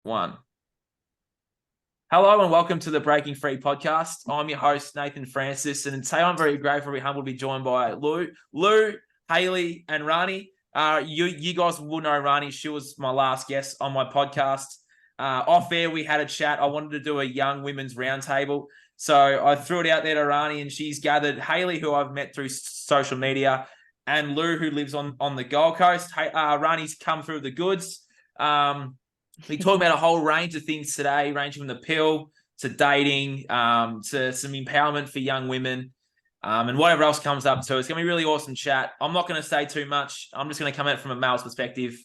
One. Hello and welcome to the Breaking Free podcast. I'm your host, Nathan Francis, and today I'm very grateful to be humbled to be joined by Lou, Haylee, and Rhani. You guys will know Rhani. She was my last guest on my podcast. Off air, we had a chat. I wanted to do a young women's roundtable, so I threw it out there to Rhani, and she's gathered Haylee, who I've met through social media, and Lou, who lives on the Gold Coast. Rhani's come through the goods. We talk about a whole range of things today, ranging from the pill to dating, to some empowerment for young women, and whatever else comes up. So it's going to be a really awesome chat. I'm not going to say too much. I'm just going to come at it from a male's perspective.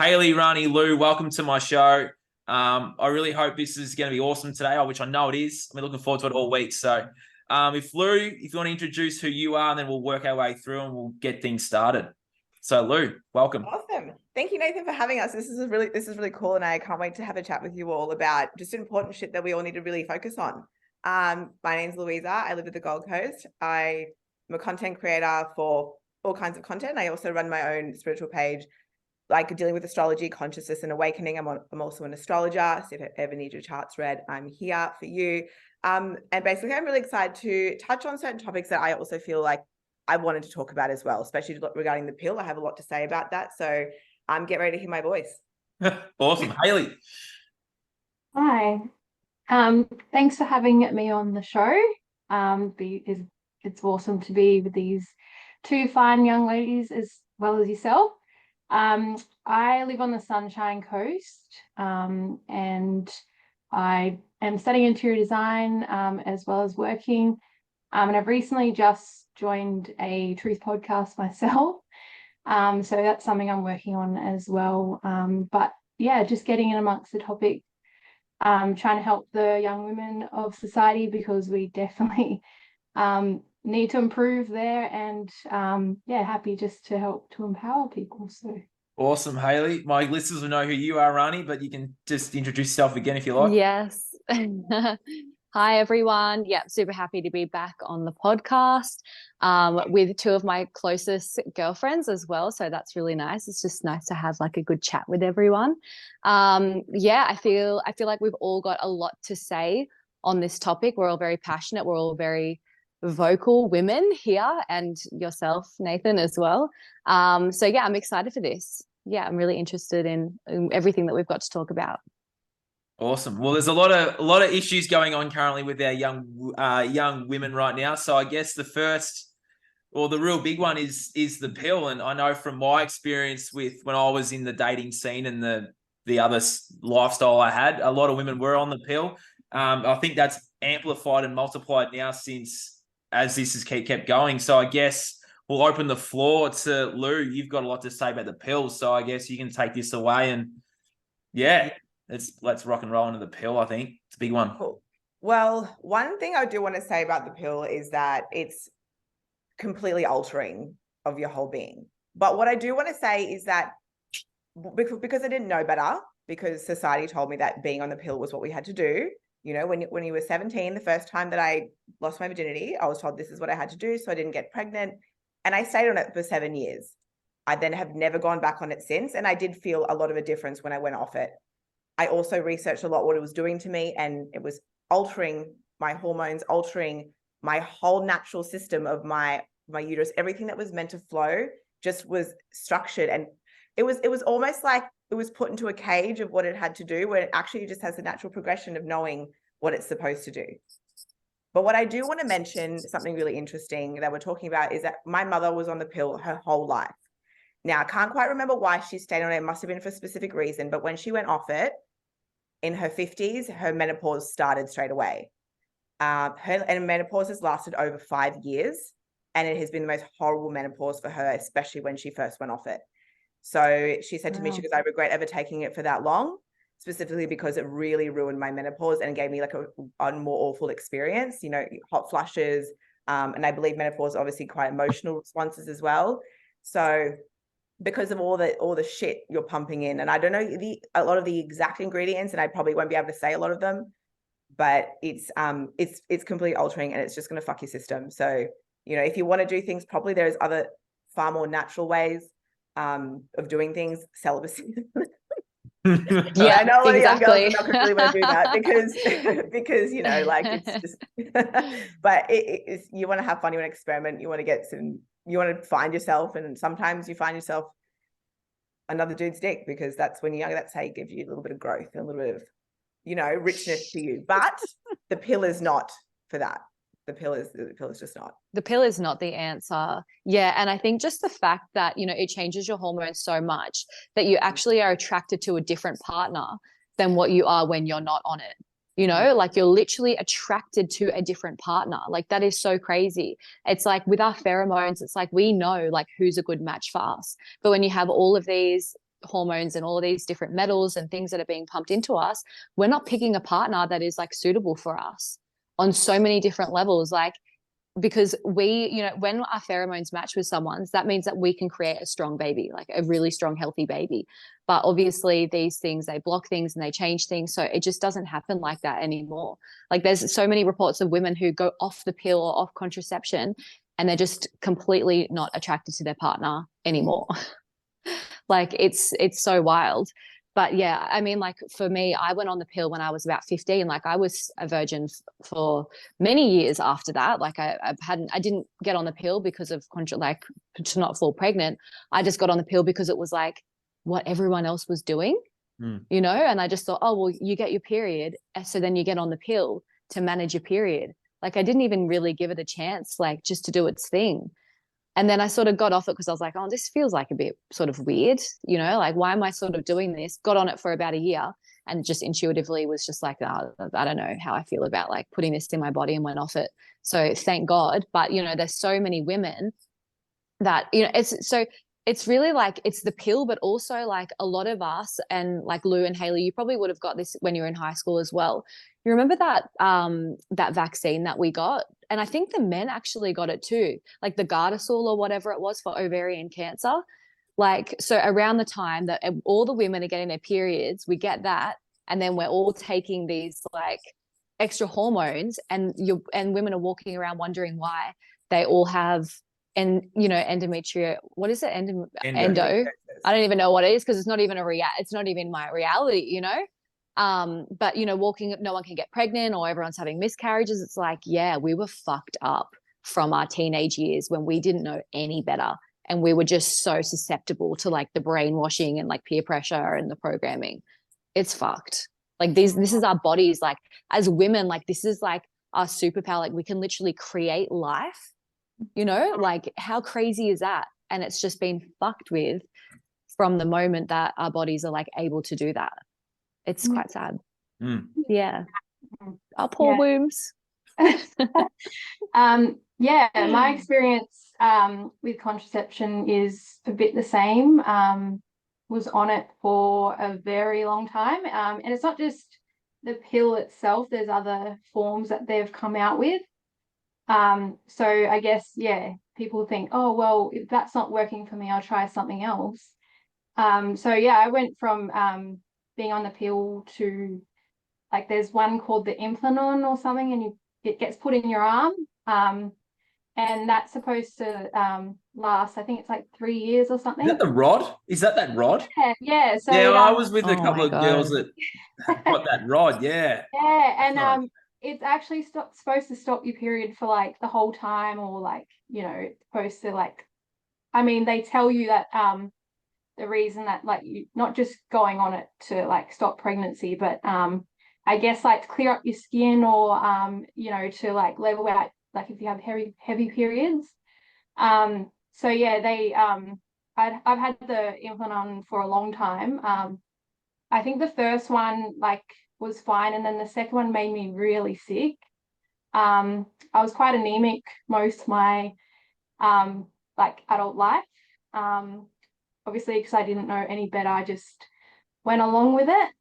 Haylee, Rhani, Lou, welcome to my show. I really hope this is going to be awesome today, which I know it is. I'm looking forward to it all week. So if Lou, if you want to introduce who you are, and then we'll work our way through and we'll get things started. So Lou, welcome. Awesome. Thank you, Nathan, for having us. This is really cool, and I can't wait to have a chat with you all about just important shit that we all need to really focus on. My name's Luiza. I live at the Gold Coast. I'm a content creator for all kinds of content. I also run my own spiritual page, like dealing with astrology, consciousness, and awakening. I'm also an astrologer, so if you ever need your charts read, I'm here for you. And basically, I'm really excited to touch on certain topics that I also feel like I wanted to talk about as well, especially regarding the pill. I have a lot to say about that. So get ready to hear my voice. Awesome. Haylee. Hi. Thanks for having me on the show. It's awesome to be with these two fine young ladies as well as yourself. I live on the Sunshine Coast, and I am studying interior design as well as working. And I've recently just joined a truth podcast myself. So that's something I'm working on as well. But yeah, just getting in amongst the topic, trying to help the young women of society, because we definitely need to improve there, and happy just to help to empower people. So awesome, Haylee. My listeners will know who you are, Rhani, but you can just introduce yourself again if you like. Yes. Hi, everyone. Yeah, super happy to be back on the podcast with two of my closest girlfriends as well. So that's really nice. It's just nice to have like a good chat with everyone. I feel like we've all got a lot to say on this topic. We're all very passionate. We're all very vocal women here, and yourself, Nathan, as well. I'm excited for this. Yeah, I'm really interested in everything that we've got to talk about. Awesome. Well, there's a lot of issues going on currently with our young women right now. So I guess the real big one is the pill. And I know from my experience with when I was in the dating scene and the other lifestyle I had, a lot of women were on the pill. I think that's amplified and multiplied now as this has kept going. So I guess we'll open the floor to Lou. You've got a lot to say about the pill, so I guess you can take this away and let's rock and roll into the pill. I think it's a big one. Cool. Well, one thing I do want to say about the pill is that it's completely altering of your whole being. But what I do want to say is that because I didn't know better, because society told me that being on the pill was what we had to do. You know, when you were 17, the first time that I lost my virginity, I was told this is what I had to do, so I didn't get pregnant. And I stayed on it for 7 years. I then have never gone back on it since. And I did feel a lot of a difference when I went off it. I also researched a lot what it was doing to me, and it was altering my hormones, altering my whole natural system of my uterus. Everything that was meant to flow just was structured, and it was almost like it was put into a cage of what it had to do, where it actually just has the natural progression of knowing what it's supposed to do. But what I do want to mention, something really interesting that we're talking about, is that my mother was on the pill her whole life. Now, I can't quite remember why she stayed on it. It must have been for a specific reason. But when she went off it in her 50s, her menopause started straight away. Her menopause has lasted over 5 years. And it has been the most horrible menopause for her, especially when she first went off it. So she said to me, she goes, I regret ever taking it for that long, specifically because it really ruined my menopause and gave me like a more awful experience, you know, hot flushes. And I believe menopause obviously quite emotional responses as well. So because of all the shit you're pumping in, and I don't know a lot of the exact ingredients, and I probably won't be able to say a lot of them, but it's completely altering, and it's just going to fuck your system. So, you know, if you want to do things properly, there's other far more natural ways of doing things. Celibacy. Yeah, I know a lot of young girls exactly. are not going to really want to do that because you know, like it's just but it's, you want to have fun, you want to experiment, you want to find yourself, and sometimes you find yourself another dude's dick, because that's when you're young, that's how you give you a little bit of growth and a little bit of, you know, richness to you. But the pill is not for that. The pill is just not. The pill is not the answer. Yeah. And I think just the fact that, you know, it changes your hormones so much that you actually are attracted to a different partner than what you are when you're not on it. You know, like you're literally attracted to a different partner. Like that is so crazy. It's like with our pheromones, it's like we know like who's a good match for us. But when you have all of these hormones and all of these different metals and things that are being pumped into us, we're not picking a partner that is like suitable for us on so many different levels. Like, because we, you know, when our pheromones match with someone's, that means that we can create a strong baby, like a really strong, healthy baby. But obviously these things, they block things and they change things. So it just doesn't happen like that anymore. Like there's so many reports of women who go off the pill or off contraception and they're just completely not attracted to their partner anymore. Like it's so wild. But yeah, I mean, like for me, I went on the pill when I was about 15. Like I was a virgin for many years after that. Like I didn't get on the pill because of like to not fall pregnant. I just got on the pill because it was like what everyone else was doing, you know? And I just thought, oh, well, you get your period. So then you get on the pill to manage your period. Like I didn't even really give it a chance, like just to do its thing. And then I sort of got off it because I was like, oh, this feels like a bit sort of weird, you know, like why am I sort of doing this? Got on it for about a year and just intuitively was just like, oh, I don't know how I feel about like putting this in my body, and went off it. So thank God. But, you know, there's so many women that, you know, it's really like it's the pill, but also like a lot of us, and like Lou and Haylee, you probably would have got this when you were in high school as well. You remember that vaccine that we got? And I think the men actually got it too, like the Gardasil or whatever it was for ovarian cancer. Like, so around the time that all the women are getting their periods, we get that. And then we're all taking these like extra hormones, and women are walking around wondering why they all have, and you know, endometrial, what is it? Endo. I don't even know what it is because it's not even it's not even my reality, you know? But you know, no one can get pregnant or everyone's having miscarriages. It's like, yeah, we were fucked up from our teenage years when we didn't know any better. And we were just so susceptible to like the brainwashing and like peer pressure and the programming. It's fucked. Like this is our bodies. Like as women, like this is like our superpower. Like we can literally create life, you know, like how crazy is that? And it's just been fucked with from the moment that our bodies are like able to do that. It's quite sad. Yeah. Our poor wombs. Yeah, my experience with contraception is a bit the same. Was on it for a very long time. And it's not just the pill itself, there's other forms that they've come out with. So I guess, yeah, people think, oh, well, if that's not working for me, I'll try something else. So yeah, I went from being on the pill to like there's one called the Implanon or something, and it gets put in your arm. And that's supposed to last, I think it's like 3 years or something. Is that the rod? Is that rod? Yeah. So yeah, I was with a couple of God. girls that got that rod. Yeah. Yeah, and it's actually supposed to stop your period for like the whole time, or like, you know, it's supposed to like, I mean, they tell you that the reason that like you not just going on it to like stop pregnancy, but I guess like to clear up your skin, or you know, to like level out like if you have heavy periods. So yeah, they I've had the implant on for a long time. I think the first one like was fine, and then the second one made me really sick. I was quite anemic most of my like adult life. Obviously, because I didn't know any better, I just went along with it.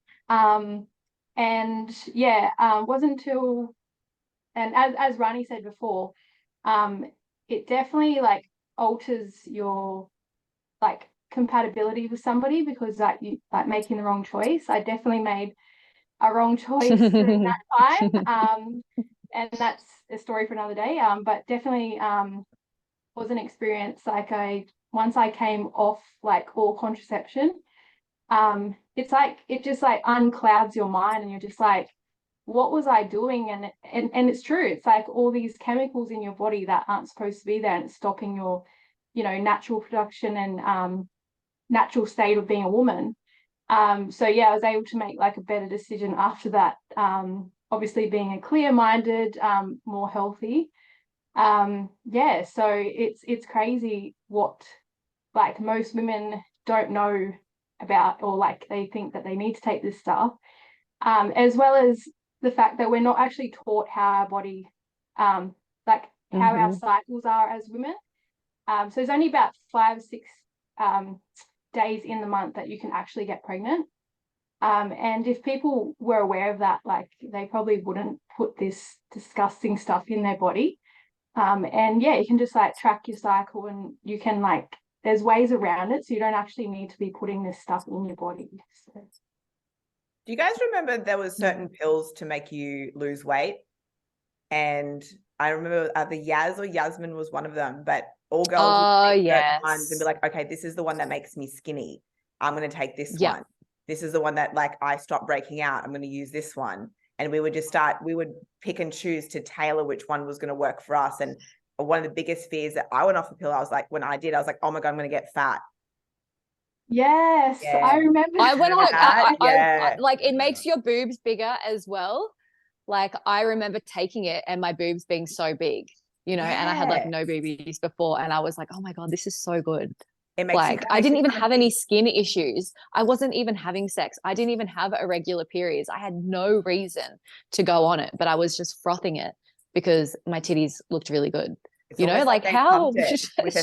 And yeah, wasn't until, and as Rhani said before, it definitely like alters your like compatibility with somebody, because like you like making the wrong choice. I definitely made a wrong choice during that time. And that's a story for another day. But definitely was an experience. Like once I came off like all contraception, it's like it just like unclouds your mind, and you're just like, what was I doing? And it's true. It's like all these chemicals in your body that aren't supposed to be there, and it's stopping your, natural production and natural state of being a woman. So yeah, I was able to make like a better decision after that. Obviously being a clear-minded, more healthy. Yeah, so it's crazy what like most women don't know about, or like they think that they need to take this stuff, as well as the fact that we're not actually taught how our body, like how our cycles are as women. So there's only about 5-6 days in the month that you can actually get pregnant. And if people were aware of that, like they probably wouldn't put this disgusting stuff in their body. And yeah, you can just like track your cycle, and you can like, there's ways around it, so you don't actually need to be putting this stuff in your body. So. Do you guys remember there was certain pills to make you lose weight? And I remember the Yaz or Yasmin was one of them, but all girls would take certain ones and be like, okay, this is the one that makes me skinny. I'm going to take this one. This is the one that like I stop breaking out. I'm going to use this one. And we would pick and choose to tailor which one was going to work for us. And one of the biggest fears that I went off the pill, I was like, when I did, I was like, oh my God, I'm going to get fat. Yes, yeah. I remember. I went on that. I like it makes your boobs bigger as well. Like I remember taking it and my boobs being so big, and I had like no boobies before, and I was like, oh my God, this is so good. It makes like I didn't even have any skin issues. I wasn't even having sex. I didn't even have irregular periods. I had no reason to go on it, but I was just frothing it because my titties looked really good. It's like how bad is they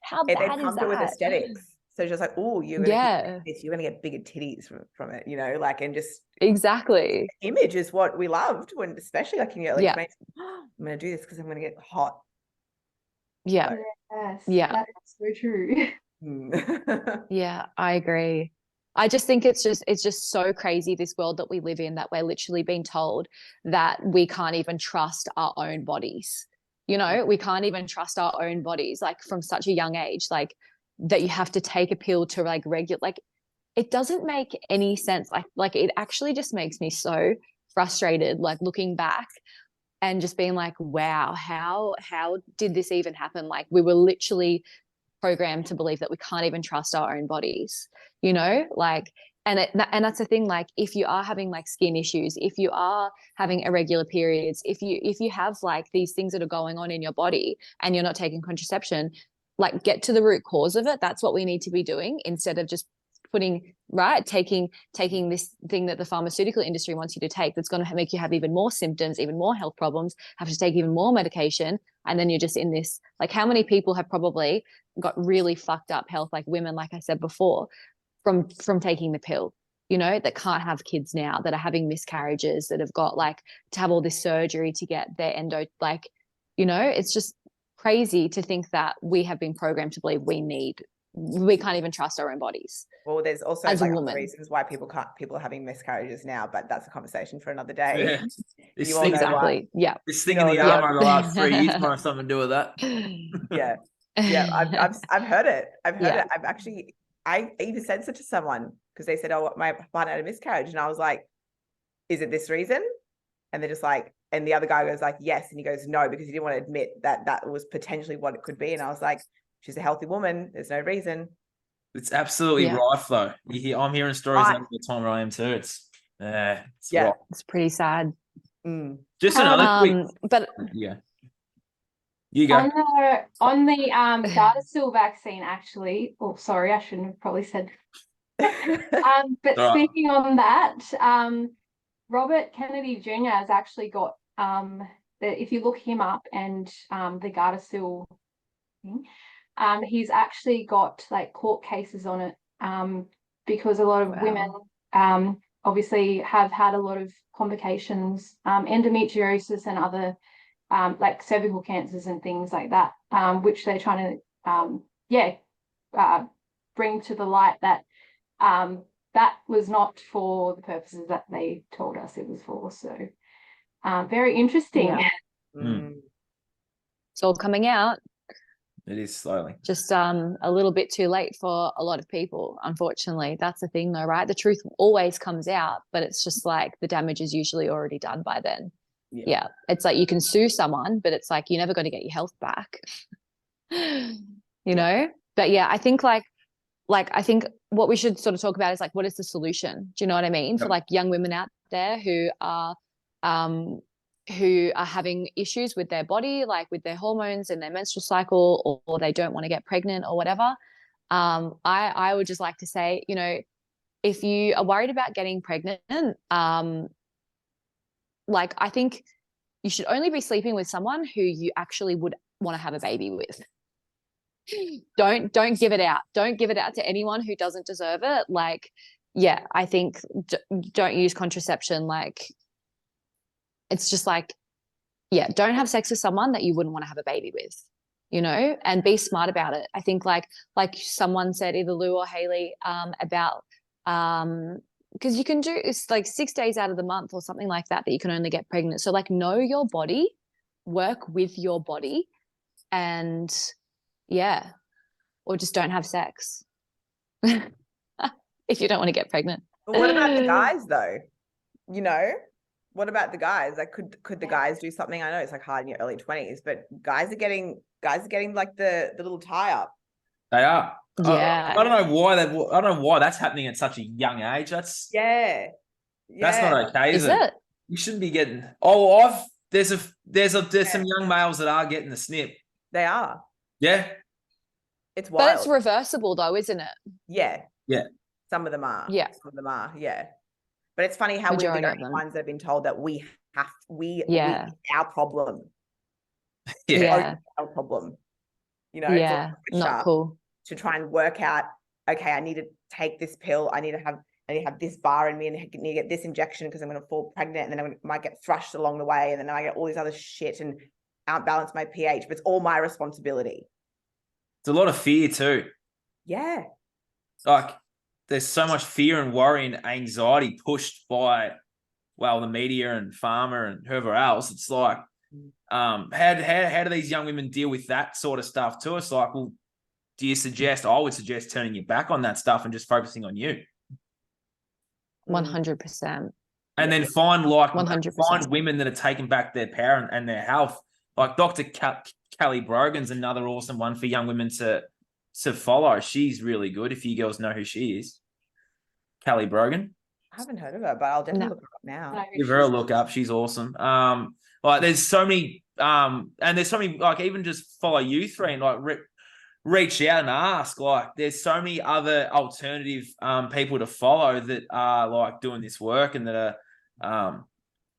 pumped that? It with aesthetics. So just like, oh, you're gonna get bigger titties from it, like, and just exactly. Image is what we loved when, especially like in your early 20s. I'm gonna do this because I'm gonna get hot. Yes, that's so true. Yeah, I agree. I just think it's just so crazy, this world that we live in, that we're literally being told that we can't even trust our own bodies. We can't even trust our own bodies, like from such a young age, like that you have to take a pill to like regulate. Like it doesn't make any sense. Like it actually just makes me so frustrated, like looking back and just being like, wow, how did this even happen? Like we were literally programmed to believe that we can't even trust our own bodies, like, and that's the thing. Like if you are having like skin issues, if you are having irregular periods, if you have like these things that are going on in your body and you're not taking contraception, like get to the root cause of it. That's what we need to be doing, instead of just taking this thing that the pharmaceutical industry wants you to take, that's going to make you have even more symptoms, even more health problems, have to take even more medication, and then you're just in this, like, how many people have probably got really fucked up health, like women, like I said before, from taking the pill, that can't have kids now, that are having miscarriages, that have got like to have all this surgery to get their endo, like, it's just crazy to think that we have been programmed to believe we can't even trust our own bodies. Well, there's also like other reasons why people are having miscarriages now, but that's a conversation for another day. You all know why. Yeah. This thing in the arm over the last 3 years might have something to do with that. Yeah. I've heard it. I've heard it. I even said it to someone because they said, oh, my partner had a miscarriage. And I was like, is it this reason? And they're just like, and the other guy goes like, yes. And he goes, no, because he didn't want to admit that was potentially what it could be. And I was like, she's a healthy woman. There's no reason. It's absolutely rife though. I'm hearing stories all the time where I am too. It's right. It's pretty sad. Just another quick, but you go. On the Gardasil vaccine, actually. Oh, sorry, I shouldn't have probably said. But speaking on that, Robert Kennedy Jr. has actually got if you look him up and the Gardasil thing, he's actually got like court cases on it, because a lot of women obviously have had a lot of complications, endometriosis and other like cervical cancers and things like that, which they're trying to bring to the light that that was not for the purposes that they told us it was for. So very interesting. It's all coming out. It is slowly. Just a little bit too late for a lot of people, unfortunately. That's the thing though, right? The truth always comes out, but it's just like the damage is usually already done by then. Yeah. It's like you can sue someone, but it's like you're never going to get your health back. You know? But yeah, I think like I think what we should sort of talk about is like, what is the solution? Do you know what I mean? For like young women out there who are having issues with their body, like with their hormones and their menstrual cycle, or they don't want to get pregnant or whatever. I would just like to say, you know, if you are worried about getting pregnant, like I think you should only be sleeping with someone who you actually would want to have a baby with. Don't give it out. Don't give it out to anyone who doesn't deserve it. Like, yeah, I think don't use contraception. Like, it's just like, yeah, don't have sex with someone that you wouldn't want to have a baby with, you know, and be smart about it. I think like someone said, either Lou or Haylee, about because you can do it's like 6 days out of the month or something like that you can only get pregnant. So like know your body, work with your body, and yeah, or just don't have sex if you don't want to get pregnant. But what about the guys though? You know, what about the guys? Like, could the guys do something? I know it's like hard in your early 20s, but guys are getting like the little tie up. They are. Yeah. I don't know why I don't know why that's happening at such a young age. That's that's not okay, is it? You shouldn't be getting. Oh, there's some young males that are getting the snip. They are. Yeah. It's wild. But it's reversible though, isn't it? Yeah. Yeah. Some of them are. Yeah. Some of them are. Yeah. But it's funny how we're the only ones that have been told that we it's our problem. Yeah. It's our problem. You know, yeah, not cool. To try and work out, okay, I need to take this pill. I need to have this bar in me, and I need to get this injection because I'm going to fall pregnant, and then I might get thrushed along the way, and then I get all these other shit and outbalance my pH. But it's all my responsibility. It's a lot of fear too. Yeah. Like there's so much fear and worry and anxiety pushed by, well, the media and pharma and whoever else. It's like, how do these young women deal with that sort of stuff too? It's like, well, I would suggest turning your back on that stuff and just focusing on you. 100%. And then find 100%. women that are taking back their power and their health. Like Dr. Kelly Brogan's another awesome one for young women to follow. She's really good if you girls know who she is. Kelly Brogan. I haven't heard of her, but I'll definitely look her up now. Give her a look up. She's awesome. Like there's so many, and there's so many, like even just follow you three and like reach out and ask. Like there's so many other alternative people to follow that are like doing this work and that are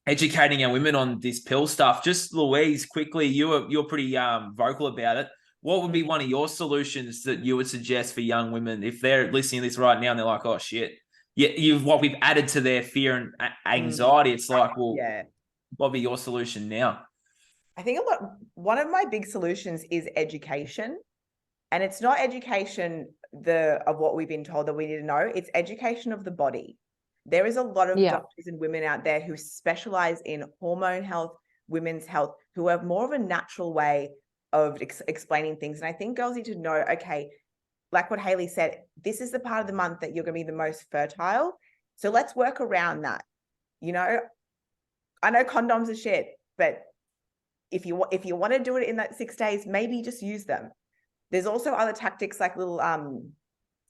educating our women on this pill stuff. Just Louise, quickly, you're pretty vocal about it. What would be one of your solutions that you would suggest for young women if they're listening to this right now and they're like, oh shit, yeah, what we've added to their fear and anxiety? It's like, well, what would be your solution now? I think one of my big solutions is education. And it's not education of what we've been told that we need to know. It's education of the body. There is a lot of doctors and women out there who specialize in hormone health, women's health, who have more of a natural way of explaining things. And I think girls need to know, okay, like what Haylee said, this is the part of the month that you're going to be the most fertile. So let's work around that. You know, I know condoms are shit, but if you want to do it in that 6 days, maybe just use them. There's also other tactics like little, I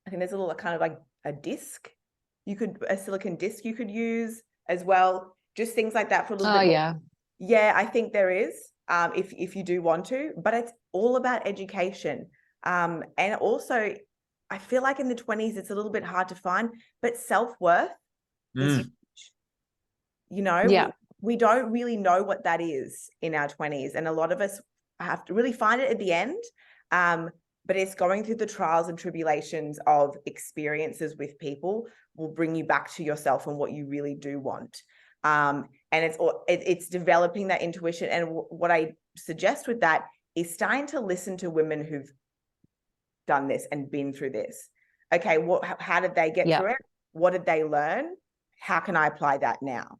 think there's a little kind of like a silicone disc you could use as well. Just things like that for a little bit more. Yeah, I think there is, if you do want to, but it's all about education. And also I feel like in the 20s, it's a little bit hard to find, but self-worth is huge. You know, we don't really know what that is in our 20s. And a lot of us have to really find it at the end. But it's going through the trials and tribulations of experiences with people will bring you back to yourself and what you really do want. And it's developing that intuition. And what I suggest with that is starting to listen to women who've done this and been through this. Okay, how did they get through it? What did they learn? How can I apply that now?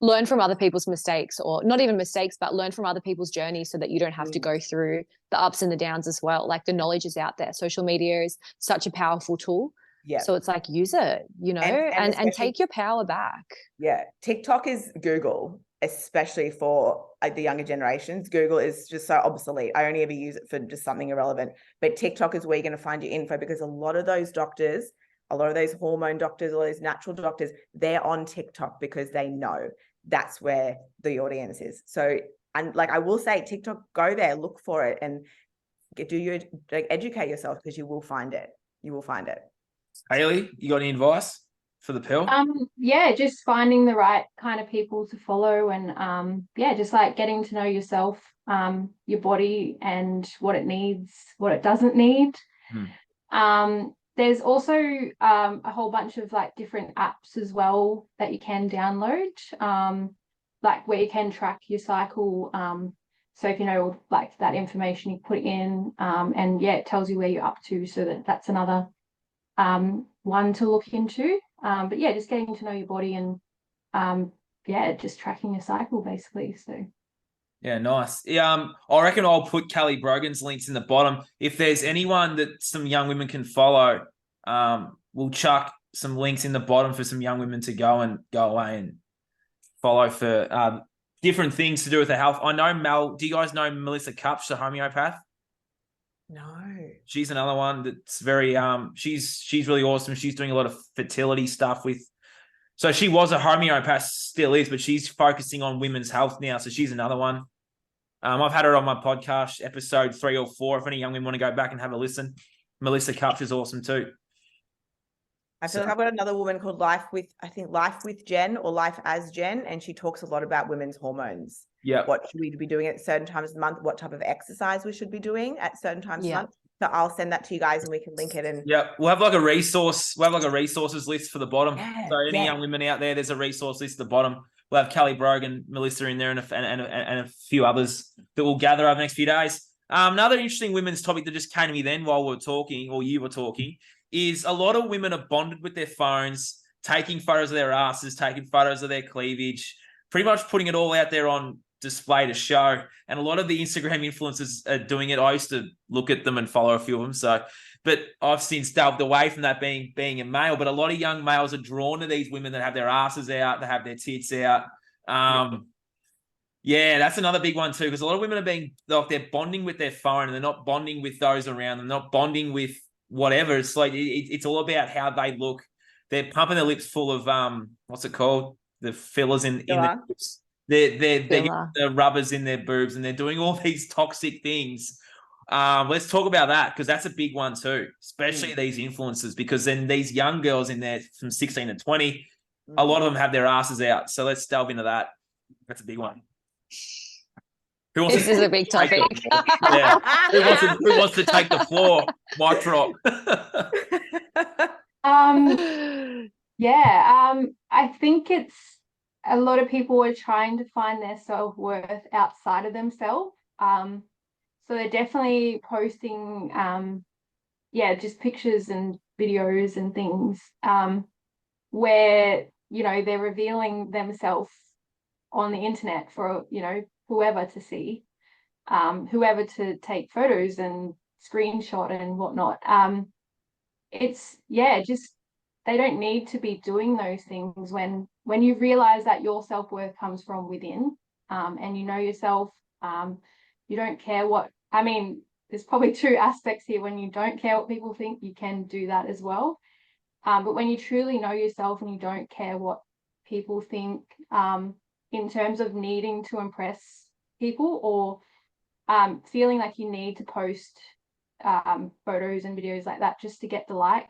learn from other people's mistakes, or not even mistakes, but learn from other people's journeys so that you don't have to go through the ups and the downs as well. Like the knowledge is out there. Social media is such a powerful tool. Yeah. So it's like, use it, you know, and take your power back. Yeah. TikTok is Google, especially for the younger generations. Google is just so obsolete. I only ever use it for just something irrelevant. But TikTok is where you're going to find your info, because a lot of those doctors, a lot of those hormone doctors, all those natural doctors, they're on TikTok because they know that's where the audience is. So, and like I will say, TikTok, go there, look for it, and educate yourself, because you will find it. You will find it. Haylee, you got any advice for the pill? Yeah, just finding the right kind of people to follow, and just like getting to know yourself, your body, and what it needs, what it doesn't need. There's also a whole bunch of like different apps as well that you can download, like where you can track your cycle. So if you know like that information, you put it in, and it tells you where you're up to. So that's another one to look into. But just getting to know your body, and just tracking your cycle basically. So. Yeah, nice. I reckon I'll put Kelly Brogan's links in the bottom. If there's anyone that some young women can follow, we'll chuck some links in the bottom for some young women to go away and follow for different things to do with their health. I know do you guys know Melissa Kupsch, the homeopath? No. She's another one that's very she's really awesome. She's doing a lot of fertility stuff with. So she was a homeopath, still is, but she's focusing on women's health now. So she's another one. I've had her on my podcast, episode 3 or 4. If any young women want to go back and have a listen, Melissa Kupsch is awesome too. I feel like I've got another woman called Life with Jen, or Life as Jen, and she talks a lot about women's hormones. Yeah. What should we be doing at certain times of the month? What type of exercise we should be doing at certain times of the month? So I'll send that to you guys, and we can link it. And we'll have like a resource. We'll have like a resources list for the bottom. So any young women out there, there's a resource list at the bottom. We'll have Kelly Brogan, Melissa in there, and a few others that we'll gather over the next few days. Another interesting women's topic that just came to me then while we were talking, or you were talking, is a lot of women are bonded with their phones, taking photos of their asses, taking photos of their cleavage, pretty much putting it all out there on display to show. And a lot of the Instagram influencers are doing it. I used to look at them and follow a few of them. So, but I've since delved away from that being a male. But a lot of young males are drawn to these women that have their asses out, that have their tits out. That's another big one too, because a lot of women are they're bonding with their phone, and they're not bonding with those around them, not bonding with whatever. It's like it's all about how they look. They're pumping their lips full of what's it called? The fillers in the lips. They're getting the rubbers in their boobs, and they're doing all these toxic things. Let's talk about that, because that's a big one too, especially these influencers, because then these young girls in there from 16 to 20, a lot of them have their asses out. So let's delve into that. That's a big one. This is a big topic. Who wants to take the floor? Mic drop. I think it's a lot of people are trying to find their self-worth outside of themselves. So they're definitely posting just pictures and videos and things where they're revealing themselves on the internet for whoever to see, whoever to take photos and screenshot and whatnot. It's just they don't need to be doing those things when you realize that your self-worth comes from within, and you know yourself. You don't care there's probably two aspects here. When you don't care what people think, you can do that as well. But when you truly know yourself and you don't care what people think, in terms of needing to impress people, or feeling like you need to post photos and videos like that just to get the likes,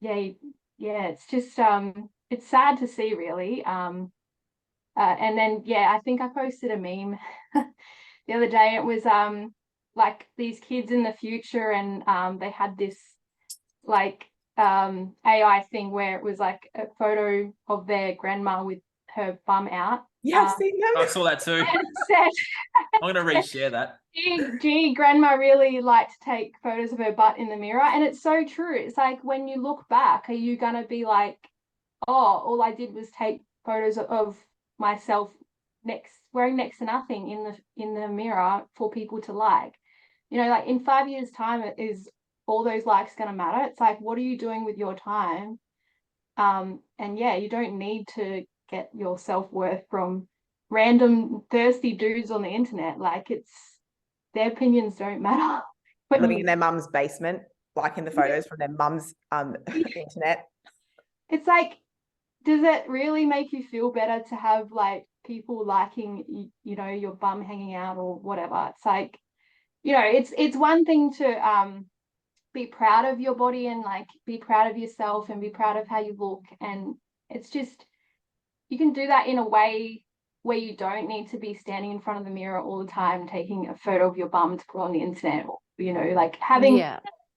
it's just it's sad to see, really. And then I think I posted a meme the other day. It was like these kids in the future, and they had this like AI thing where it was like a photo of their grandma with her bum out. Yeah, I've seen them. I saw that too. I'm going to reshare that. Gee, grandma really liked to take photos of her butt in the mirror. And it's so true. It's like, when you look back, are you going to be like, oh, all I did was take photos of myself wearing next to nothing in the mirror for people to like. Like in 5 years' time, is all those likes going to matter? It's like, what are you doing with your time? And yeah, you don't need to get your self-worth from random thirsty dudes on the internet. Like, their opinions don't matter. Living in their mum's basement, liking the photos from their mum's internet. It's like, does it really make you feel better to have like people liking, your bum hanging out or whatever? It's like, it's one thing to be proud of your body and like be proud of yourself and be proud of how you look, and it's just, you can do that in a way where you don't need to be standing in front of the mirror all the time taking a photo of your bum to put on the internet, or like having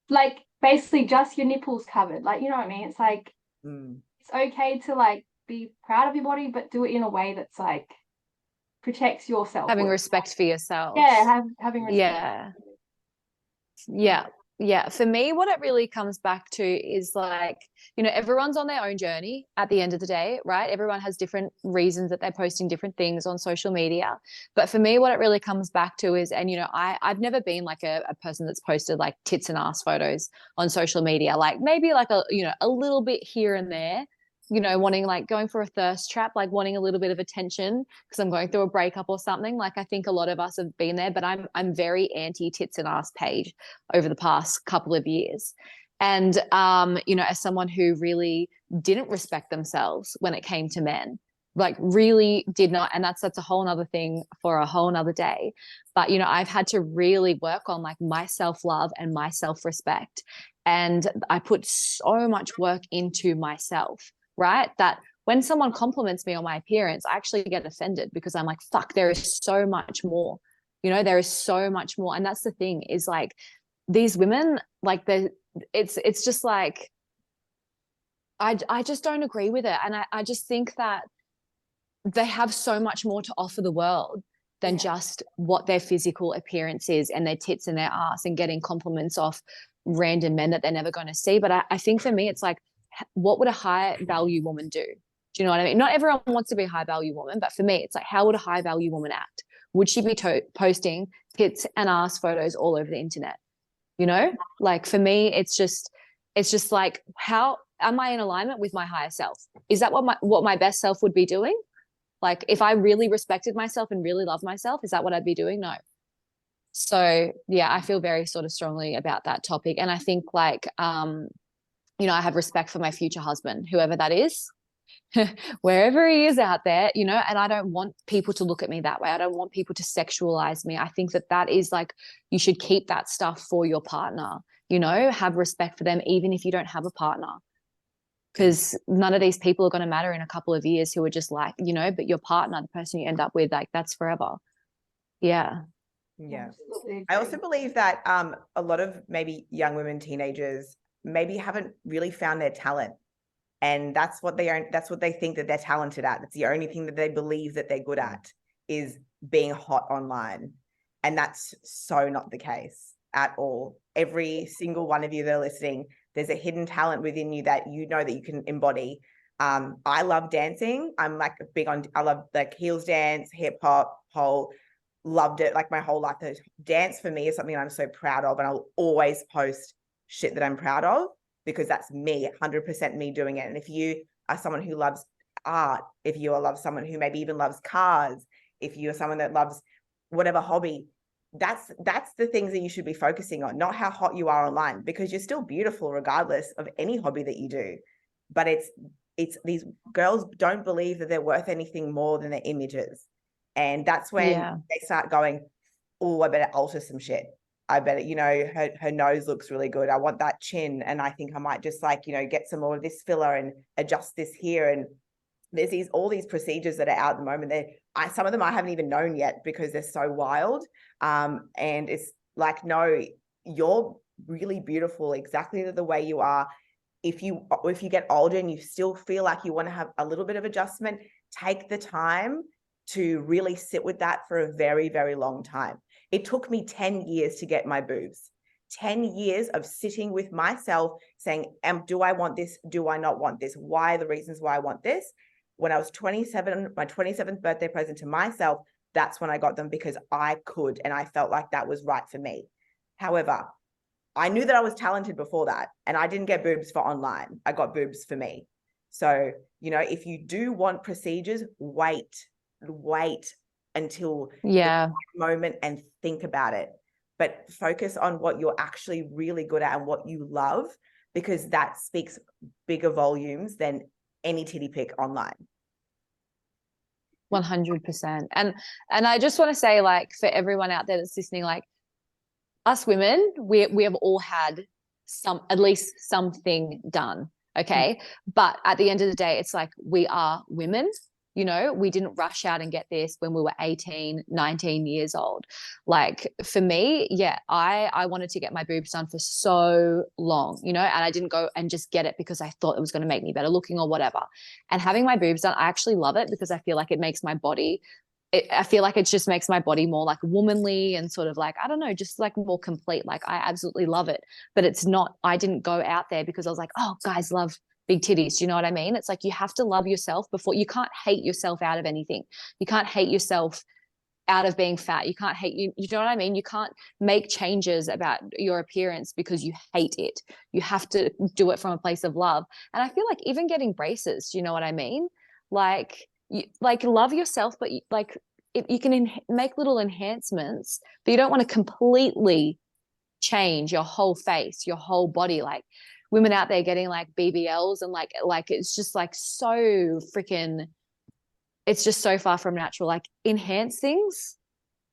like basically just your nipples covered, like, you know what I mean? It's like it's okay to like be proud of your body, but do it in a way that's like protects yourself, having respect for yourself. Having respect. Yeah, for me, what it really comes back to is like, everyone's on their own journey at the end of the day, right? Everyone has different reasons that they're posting different things on social media. But for me, what it really comes back to is, and, I've never been like a person that's posted like tits and ass photos on social media, like maybe like a little bit here and there, wanting like going for a thirst trap, like wanting a little bit of attention because I'm going through a breakup or something. Like, I think a lot of us have been there, but I'm very anti tits and ass page over the past couple of years. And, as someone who really didn't respect themselves when it came to men, like really did not. And that's a whole nother thing for a whole nother day. But, I've had to really work on like my self-love and my self-respect. And I put so much work into myself, right? That when someone compliments me on my appearance, I actually get offended because I'm like, fuck, there is so much more, there is so much more. And that's the thing, is like these women, like it's just like, I just don't agree with it. And I just think that they have so much more to offer the world than just what their physical appearance is and their tits and their ass and getting compliments off random men that they're never going to see. But I think for me, it's like, what would a high value woman do? Do you know what I mean? Not everyone wants to be a high value woman, but for me, it's like, how would a high value woman act? Would she be posting tits and ass photos all over the internet? Like for me, it's just like, how am I in alignment with my higher self? Is that what my best self would be doing? Like, if I really respected myself and really loved myself, is that what I'd be doing? No. So yeah, I feel very sort of strongly about that topic. And I think like, I have respect for my future husband, whoever that is, wherever he is out there, and I don't want people to look at me that way. I don't want people to sexualize me. I think that is like, you should keep that stuff for your partner, have respect for them, even if you don't have a partner, because none of these people are going to matter in a couple of years who are just like, but your partner, the person you end up with, like, that's forever. Yeah. I also believe that a lot of maybe young women, teenagers, maybe haven't really found their talent, and that's what they think that they're talented at. It's the only thing that they believe that they're good at, is being hot online. And that's so not the case at all. Every single one of you that are listening, there's a hidden talent within you that that you can embody. I love dancing. I'm like I love like heels dance, hip hop, pole. Loved it like my whole life. Dance for me is something I'm so proud of, and I'll always post shit that I'm proud of, because that's me, 100% me doing it. And if you are someone who loves art, if you love someone who maybe even loves cars, if you're someone that loves whatever hobby, that's the things that you should be focusing on, not how hot you are online, because you're still beautiful regardless of any hobby that you do. But it's these girls don't believe that they're worth anything more than their images. And that's when they start going, oh, I better alter some shit. I better, her nose looks really good. I want that chin. And I think I might just like, get some more of this filler and adjust this here. And there's all these procedures that are out at the moment. Some of them I haven't even known yet because they're so wild. And it's like, no, you're really beautiful exactly the way you are. If you get older and you still feel like you want to have a little bit of adjustment, take the time to really sit with that for a very, very long time. It took me 10 years to get my boobs. 10 years of sitting with myself saying, do I want this? Do I not want this? Why are the reasons why I want this? when I was 27, my 27th birthday present to myself, that's when I got them because I could, and I felt like that was right for me. However, I knew that I was talented before that, and I didn't get boobs for online. I got boobs for me. So, you know, if you do want procedures, wait until Yeah. the moment and think about it. But focus on what you're actually really good at and what you love, because that speaks bigger volumes than any titty pic online. 100%. And I just want to say, like, for everyone out there that's listening, like, us women, we have all had at least something done. Okay. But at the end of the day, it's like, we are women, you know, we didn't rush out and get this when we were 18, 19 years old. Like, for me, yeah, I wanted to get my boobs done for so long, you know, and I didn't go and just get it because I thought it was going to make me better looking or whatever. And having my boobs done, I actually love it because I feel like it makes my body, I feel like it just makes my body more like womanly and sort of like, I don't know, just like more complete. Like, I absolutely love it. But it's not, I didn't go out there because I was like, oh, guys love big titties. Do you know what I mean? It's like, you have to love yourself before, you can't hate yourself out of anything. You can't hate yourself out of being fat. You can't hate you know what I mean? You can't make changes about your appearance because you hate it. You have to do it from a place of love. And I feel like even getting braces, do you know what I mean? Like, you like love yourself, but like you can make little enhancements, but you don't want to completely change your whole face, your whole body. Like, women out there getting like BBLs and like it's just like so freaking, it's just so far from natural. Like, enhance things,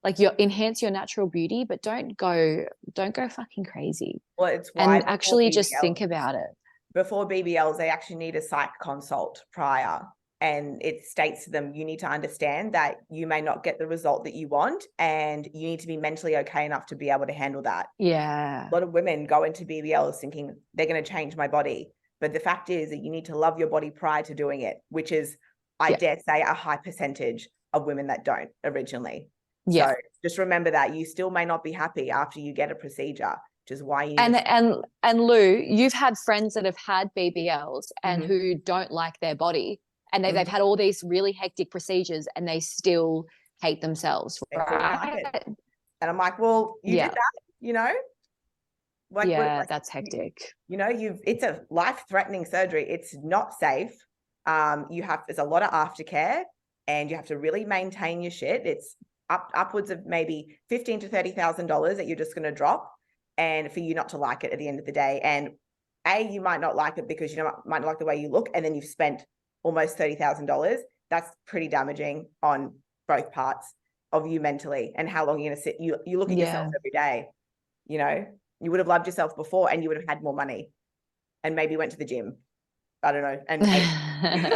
like enhance your natural beauty, but don't go fucking crazy. Well, it's why and actually just think about it. Before BBLs, they actually need a psych consult prior. And it states to them, you need to understand that you may not get the result that you want, and you need to be mentally okay enough to be able to handle that. Yeah. A lot of women go into BBLs thinking they're going to change my body. But the fact is that you need to love your body prior to doing it, which is, I dare say, a high percentage of women that don't originally. Yeah. So just remember that you still may not be happy after you get a procedure, which is why you and Lou, you've had friends that have had BBLs and who don't like their body. And they've had all these really hectic procedures and they still hate themselves. Right? Like, and I'm like, well, you did that, you know? Like, that's hectic. You know, it's a life-threatening surgery. It's not safe. There's a lot of aftercare, and you have to really maintain your shit. It's upwards of maybe $15,000 to $30,000 that you're just going to drop, and for you not to like it at the end of the day. And you might not like it because you might not like the way you look, and then you've spent almost $30,000. That's pretty damaging on both parts of you mentally, and how long you're going to sit. You look at yourself every day. You know, you would have loved yourself before, and you would have had more money, and maybe went to the gym. I don't know. And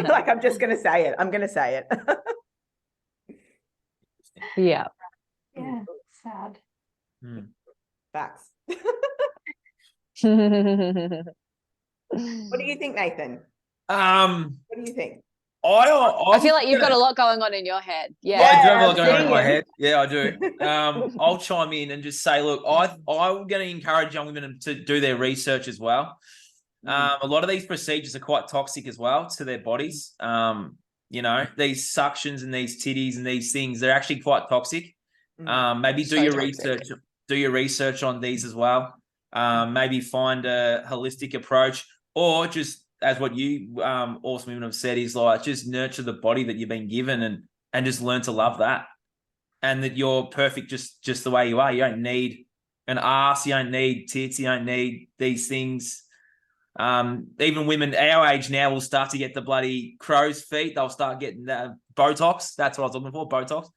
like, I'm just going to say it. I'm going to say it. Yeah. Yeah. Sad. Facts. What do you think, Nathan? What do you think? I feel like you've got a lot going on in your head. Yeah, I do have a lot going on in my head. Yeah, I do. I'll chime in and just say, look, I'm going to encourage young women to do their research as well. A lot of these procedures are quite toxic as well to their bodies. You know, these suctions and these titties and these things, they're actually quite toxic. Maybe do your research. Do your research on these as well. Maybe find a holistic approach, or just, as what you awesome women have said, is like, just nurture the body that you've been given, and just learn to love that, and that you're perfect just the way you are. You don't need an ass, you don't need tits, you don't need these things. Even women our age now will start to get the bloody crow's feet. They'll start getting Botox. That's what I was looking for, Botox.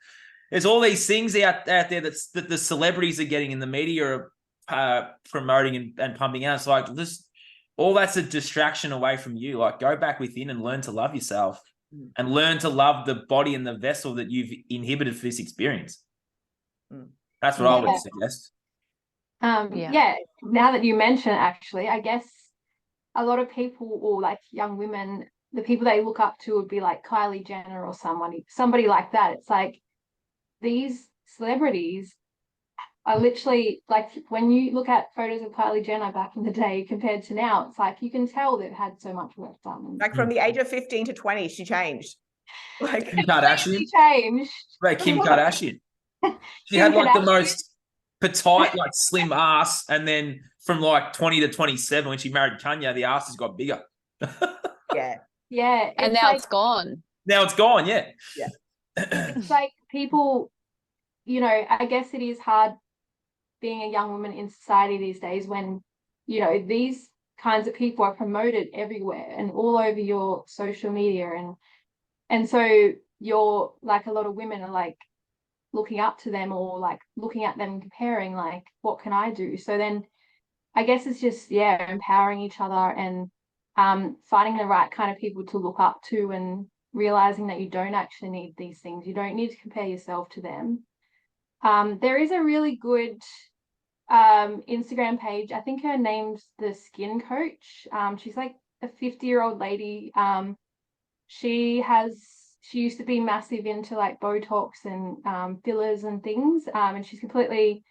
There's all these things out there that the celebrities are getting in the media are promoting and pumping out. It's like, all that's a distraction away from you. Like, go back within and learn to love yourself, and learn to love the body and the vessel that you've inhibited for this experience. That's what I would suggest. Yeah. Now that you mention it, actually, I guess a lot of people, or like young women, the people they look up to would be like Kylie Jenner or somebody like that. It's like, these celebrities are literally, like, when you look at photos of Kylie Jenner back in the day compared to now, it's like, you can tell they've had so much work done. Like, from the age of 15 to 20, she changed. Like, Kim Kardashian. Changed. Right, Kim Kardashian. She Kim had like the Kardashian. most petite, like slim ass, and then from like 20 to 27, when she married Kanye, the ass has got bigger. yeah, Yeah. And it's now like, it's gone. Now it's gone, yeah. Yeah. it's like people, you know, I guess it is hard being a young woman in society these days when, you know, these kinds of people are promoted everywhere and all over your social media. And so you're like, a lot of women are like looking up to them or like looking at them and comparing, like, what can I do? So then I guess it's just, yeah, empowering each other and finding the right kind of people to look up to and realizing that you don't actually need these things. You don't need to compare yourself to them. There is a really good Instagram page. I think her name's The Skin Coach. She's like a 50-year-old lady. She used to be massive into like Botox and fillers and things. And she's completely,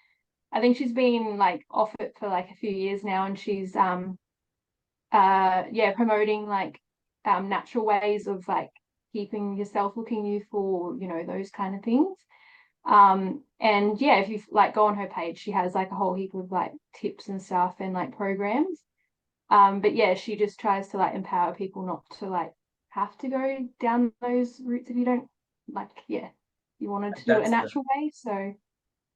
I think she's been like off it for like a few years now, and she's promoting like natural ways of like keeping yourself looking youthful, you know, those kind of things. And yeah, if you like go on her page, she has like a whole heap of like tips and stuff and like programs. But yeah, she just tries to like empower people not to like have to go down those routes if you don't like, yeah, you wanted to do it a natural way. So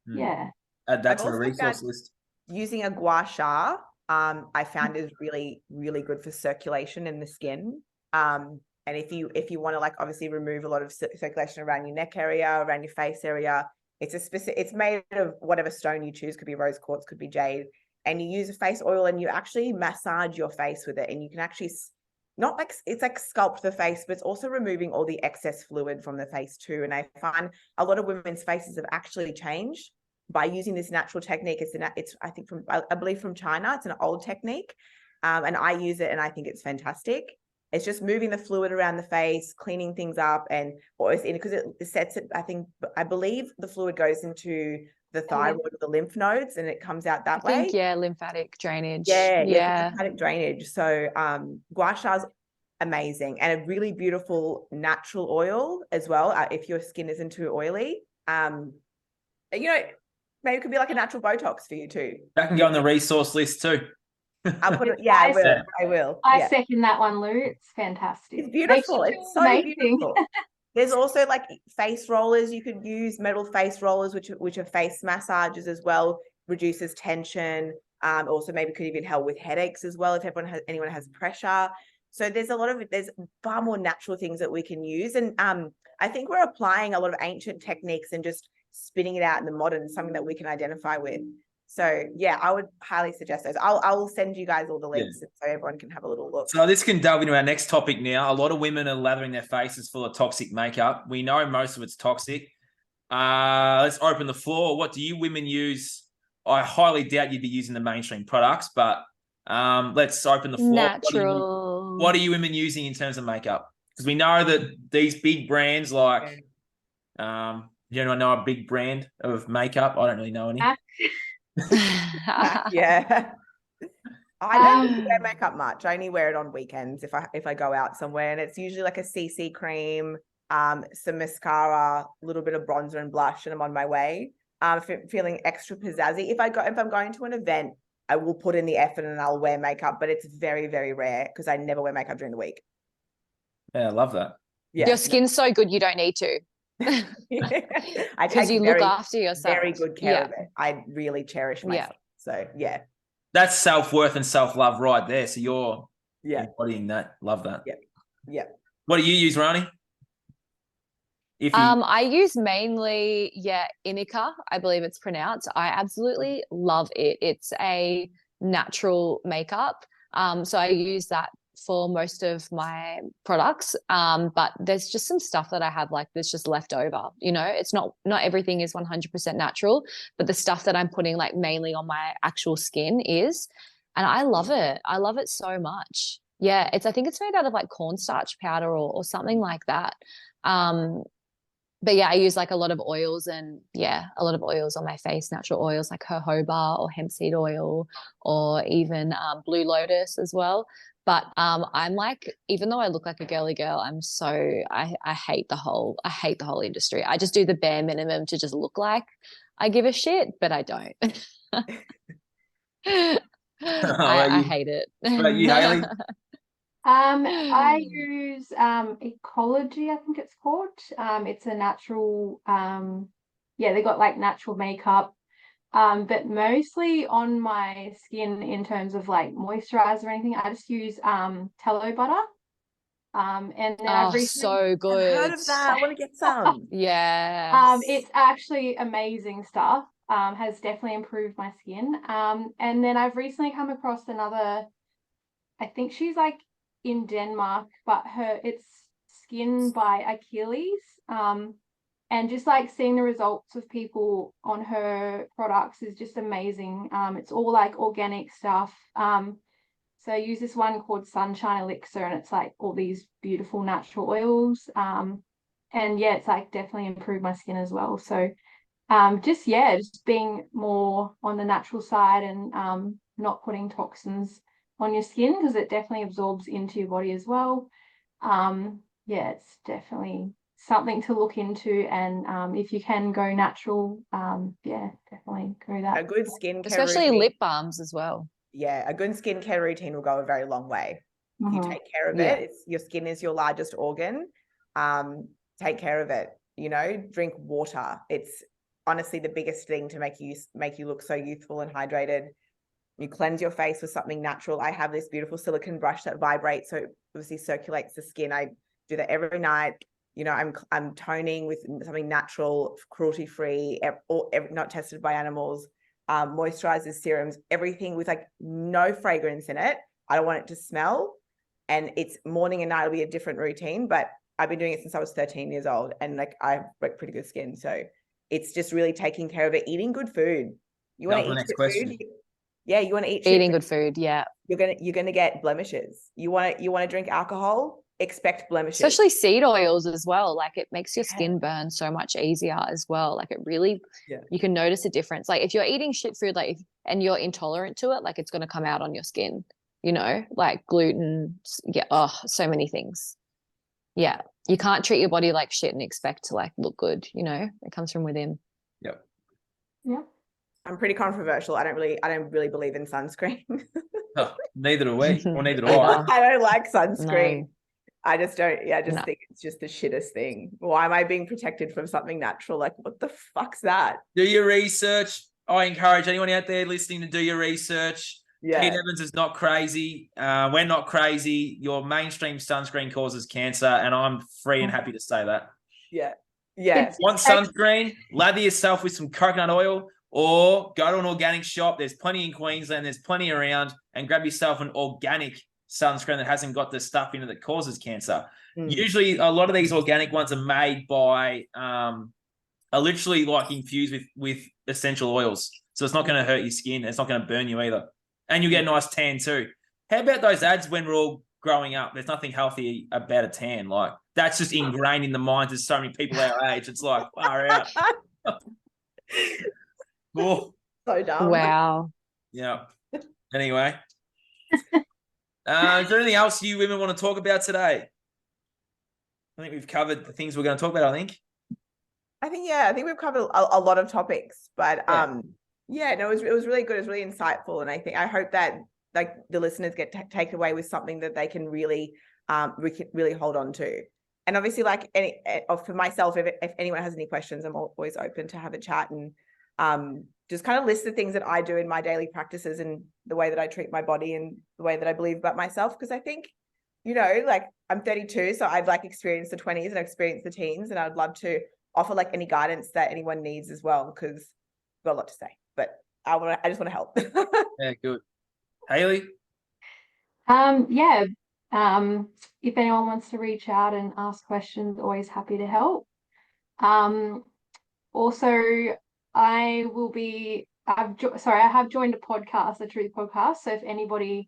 yeah. Add that I've to the also resource found list. using a gua sha, I found is really, really good for circulation in the skin. And if you want to like obviously remove a lot of circulation around your neck area, around your face area, it's made of whatever stone you choose, could be rose quartz, could be jade, and you use a face oil and you actually massage your face with it, and you can actually not like, it's like sculpt the face, but it's also removing all the excess fluid from the face too. And I find a lot of women's faces have actually changed by using this natural technique. It's I think I believe from China. It's an old technique, and I use it and I think it's fantastic. It's just moving the fluid around the face, cleaning things up, and because it sets it. I believe the fluid goes into the thyroid or the lymph nodes, and it comes out that way. Yeah, lymphatic drainage. Yeah, Yeah. lymphatic drainage. So gua sha's amazing, and a really beautiful natural oil as well. If your skin isn't too oily, you know, maybe it could be like a natural Botox for you too. That can go on the resource list too. I'll put it. Yeah, I will. I will. I second that one, Lou. It's fantastic. It's beautiful. It's so amazing. beautiful. There's also like face rollers you could use, metal face rollers, which are face massages as well, reduces tension. Also maybe could even help with headaches as well if anyone has pressure. So there's far more natural things that we can use, and I think we're applying a lot of ancient techniques and just spinning it out in the modern, something that we can identify with. So yeah, I would highly suggest those. I'll send you guys all the links so everyone can have a little look. So this can delve into our next topic now. A lot of women are lathering their faces full of toxic makeup. We know most of it's toxic. Let's open the floor. What do you women use? I highly doubt you'd be using the mainstream products, but let's open the floor. Natural. What are you women using in terms of makeup? Because we know that these big brands like, you know a big brand of makeup? I don't really know any. Yeah. I don't really wear makeup much. I only wear it on weekends if I go out somewhere, and it's usually like a CC cream, some mascara, a little bit of bronzer and blush, and I'm on my way. Feeling extra pizzazzy. If I'm going to an event, I will put in the effort and I'll wear makeup, but it's very, very rare because I never wear makeup during the week. Yeah, I love that. Yeah. Your skin's so good you don't need to. I Because you look after yourself. Very good care of it. I really cherish myself. So yeah. That's self-worth and self-love right there. So you're embodying that. Love that. Yeah. Yeah. What do you use, Rhani? I use mainly, Inica, I believe it's pronounced. I absolutely love it. It's a natural makeup. So I use that for most of my products. But there's just some stuff that I have like that's just left over. You know, it's not everything is 100% natural, but the stuff that I'm putting like mainly on my actual skin is, and I love it. I love it so much. Yeah, I think it's made out of like cornstarch powder or something like that. But yeah, I use like a lot of oils on my face, natural oils like jojoba or hemp seed oil, or even blue lotus as well. But I'm like, even though I look like a girly girl, I hate the whole industry. I just do the bare minimum to just look like I give a shit, but I don't. I hate it. What about you, Haylee? I use Ecology, I think it's called. It's a natural, they got like natural makeup. But mostly on my skin in terms of like moisturizer or anything, I just use tallow butter. And then I've recently so good. I've heard of that. I want to get some. Yeah. It's actually amazing stuff. Has definitely improved my skin. And then I've recently come across another, I think she's like in Denmark, but it's Skin by Achilles. And just like seeing the results of people on her products is just amazing. It's all like organic stuff. So I use this one called Sunshine Elixir, and it's like all these beautiful natural oils. And yeah, it's like definitely improved my skin as well. So just being more on the natural side and not putting toxins on your skin, because it definitely absorbs into your body as well. It's definitely something to look into, and if you can go natural, definitely go that. A good skincare Especially routine. lip balms as well. Yeah, a good skincare routine will go a very long way. Mm-hmm. You take care of it. Your skin is your largest organ. Take care of it. Drink water. It's honestly the biggest thing to make you look so youthful and hydrated. You cleanse your face with something natural. I have this beautiful silicone brush that vibrates, so it obviously circulates the skin. I do that every night. I'm toning with something natural, cruelty-free, not tested by animals, moisturizers, serums, everything with like no fragrance in it. I don't want it to smell. And it's morning and night will be a different routine, but I've been doing it since I was 13 years old, and like I have pretty good skin. So it's just really taking care of it, eating good food. You want to eat good food? Yeah, you want to eat eating good food. Yeah, you're gonna get blemishes. You want to drink alcohol? Expect blemishes. Especially seed oils as well. Like it makes your skin burn so much easier as well. Like it really, you can notice a difference. Like if you're eating shit food, and you're intolerant to it, like it's going to come out on your skin, like gluten. Yeah. So many things. Yeah. You can't treat your body like shit and expect to like look good. It comes from within. Yep. Yeah. I'm pretty controversial. I don't really believe in sunscreen. Neither do we. Or neither do I. I don't like sunscreen. No. I just don't. Yeah, I just think it's just the shittest thing. Why am I being protected from something natural? Like, what the fuck's that? Do your research. I encourage anyone out there listening to do your research. Yeah. Pete Evans is not crazy. We're not crazy. Your mainstream sunscreen causes cancer, and I'm free and happy to say that. Yeah. Yeah. Want sunscreen? Lather yourself with some coconut oil, or go to an organic shop. There's plenty in Queensland. There's plenty around, and grab yourself an organic sunscreen that hasn't got the stuff in it that causes cancer. Usually a lot of these organic ones are made by are literally like infused with essential oils, so it's not going to hurt your skin, it's not going to burn you either, and you get a nice tan too. How about those ads when we're all growing up? There's nothing healthy about a tan. Like that's just ingrained in the minds of so many people our age. It's like far out. Cool. So dumb. Wow. Yeah. Anyway. Is there anything else you women want to talk about today? I think we've covered the things we're going to talk about, I think we've covered a lot of topics, but it was really good. It was really insightful. And I hope that like the listeners get taken away with something that they can really hold on to. And obviously like for myself, if anyone has any questions, I'm always open to have a chat and just kind of list the things that I do in my daily practices and the way that I treat my body and the way that I believe about myself. Because I think, like I'm 32, so I've like experienced the 20s and I've experienced the teens, and I'd love to offer like any guidance that anyone needs as well, because I've got a lot to say, but I just want to help. Yeah, good. Haylee? If anyone wants to reach out and ask questions, always happy to help. Also, I have joined a podcast, a Truth podcast. So if anybody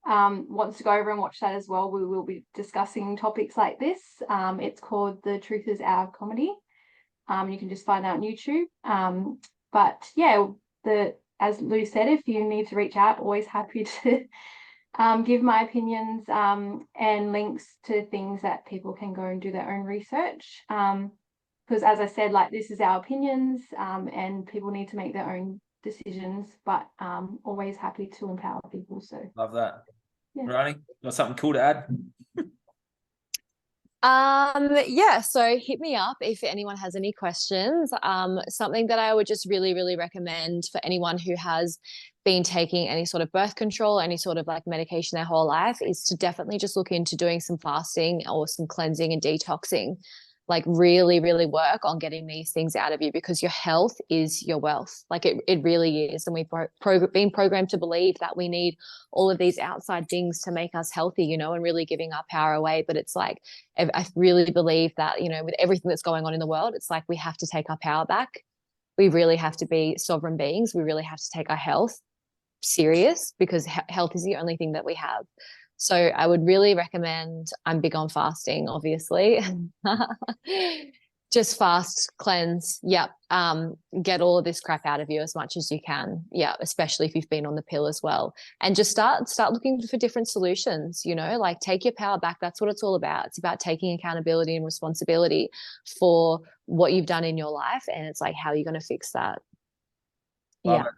wants to go over and watch that as well, we will be discussing topics like this. It's called The Truth Is Our Comedy. You can just find out on YouTube. But yeah, as Lou said, if you need to reach out, always happy give my opinions and links to things that people can go and do their own research. Because as I said, like, this is our opinions and people need to make their own decisions, but always happy to empower people. So Love that. Yeah. Rhani, got something cool to add? Yeah, so hit me up if anyone has any questions. Something that I would just really, really recommend for anyone who has been taking any sort of birth control, any sort of like medication their whole life, is to definitely just look into doing some fasting or some cleansing and detoxing. Like, really, really work on getting these things out of you, because your health is your wealth. Like, it really is. And we've been programmed to believe that we need all of these outside things to make us healthy, you know, and really giving our power away. But it's like, I really believe that, you know, with everything that's going on in the world, it's like we have to take our power back. We really have to be sovereign beings. We really have to take our health serious, because health is the only thing that we have. So I would really recommend, I'm big on fasting, obviously. Just fast, cleanse. Yep. Get all of this crap out of you as much as you can. Yeah. Especially if you've been on the pill as well. And just start looking for different solutions, you know, like, take your power back. That's what it's all about. It's about taking accountability and responsibility for what you've done in your life. And it's like, how are you going to fix that? Love Yeah. it.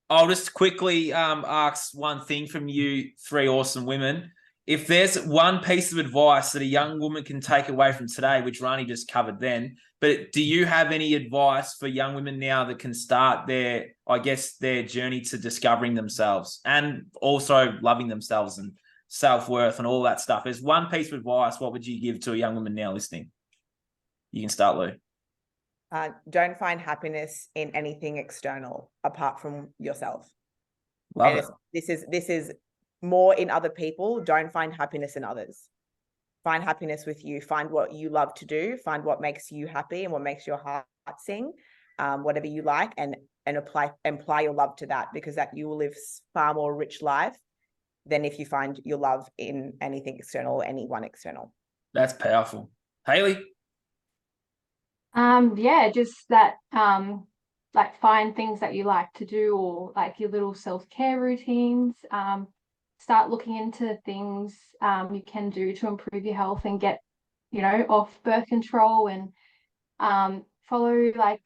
I'll just quickly ask one thing from you three awesome women. If there's one piece of advice that a young woman can take away from today, which Rhani just covered then, but do you have any advice for young women now that can start their journey to discovering themselves and also loving themselves and self-worth and all that stuff? There's one piece of advice, what would you give to a young woman now listening? You can start, Lou. Don't find happiness in anything external apart from yourself. Love it. This is more in other people. Don't find happiness in others. Find happiness with you. Find what you love to do. Find what makes you happy and what makes your heart sing. Whatever you like, and apply your love to that, because that you will live far more rich life than if you find your love in anything external or anyone external. That's powerful. Haylee? Yeah, just that like, find things that you like to do, or like your little self-care routines. Start looking into things you can do to improve your health and get, you know, off birth control, and follow like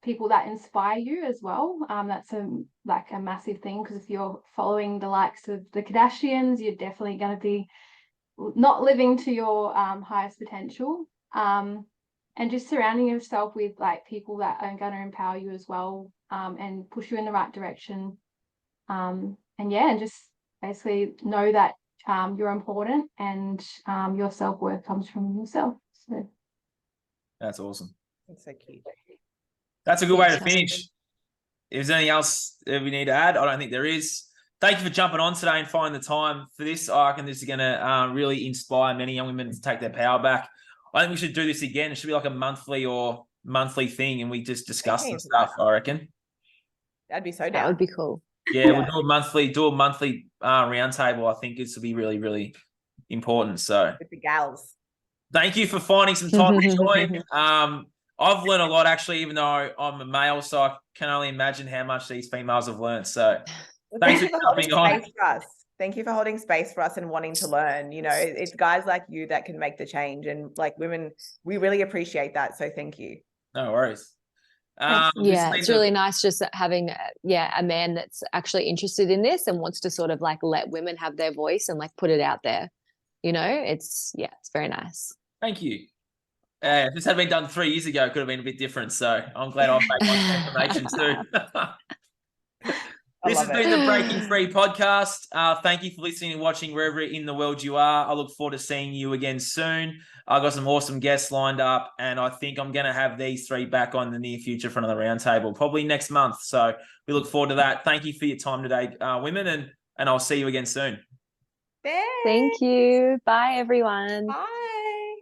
people that inspire you as well. That's a massive thing, because if you're following the likes of the Kardashians, you're definitely going to be not living to your highest potential. And just surrounding yourself with like people that are going to empower you as well, and push you in the right direction. And just basically know that you're important, and your self-worth comes from yourself. So That's awesome. That's so cute. That's a good way to finish. Is there anything else that we need to add? I don't think there is. Thank you for jumping on today and finding the time for this. I reckon this is going to really inspire many young women to take their power back. I think we should do this again. It should be like a monthly thing, and we just discuss the stuff, I reckon. That'd be so down. That would be cool. Yeah, we'll do a monthly roundtable. I think this will be really, really important. So With the gals. thank you for finding some time to join. I've learned a lot, actually, even though I'm a male, so I can only imagine how much these females have learned. So thanks for jumping on. Thank you for holding space for us and wanting to learn. You know, it's guys like you that can make the change, and like women, we really appreciate that. So thank you. No worries. It's really nice just having a man that's actually interested in this and wants to sort of like let women have their voice and like put it out there. You know, it's very nice. Thank you. If this had been done 3 years ago, it could have been a bit different. So I'm glad I've made my information too. This has been the Breaking Free podcast. Thank you for listening and watching wherever in the world you are. I look forward to seeing you again soon. I've got some awesome guests lined up, and I think I'm going to have these three back on in the near future for another roundtable, probably next month. So we look forward to that. Thank you for your time today, women, and I'll see you again soon. Thank you. Bye, everyone. Bye.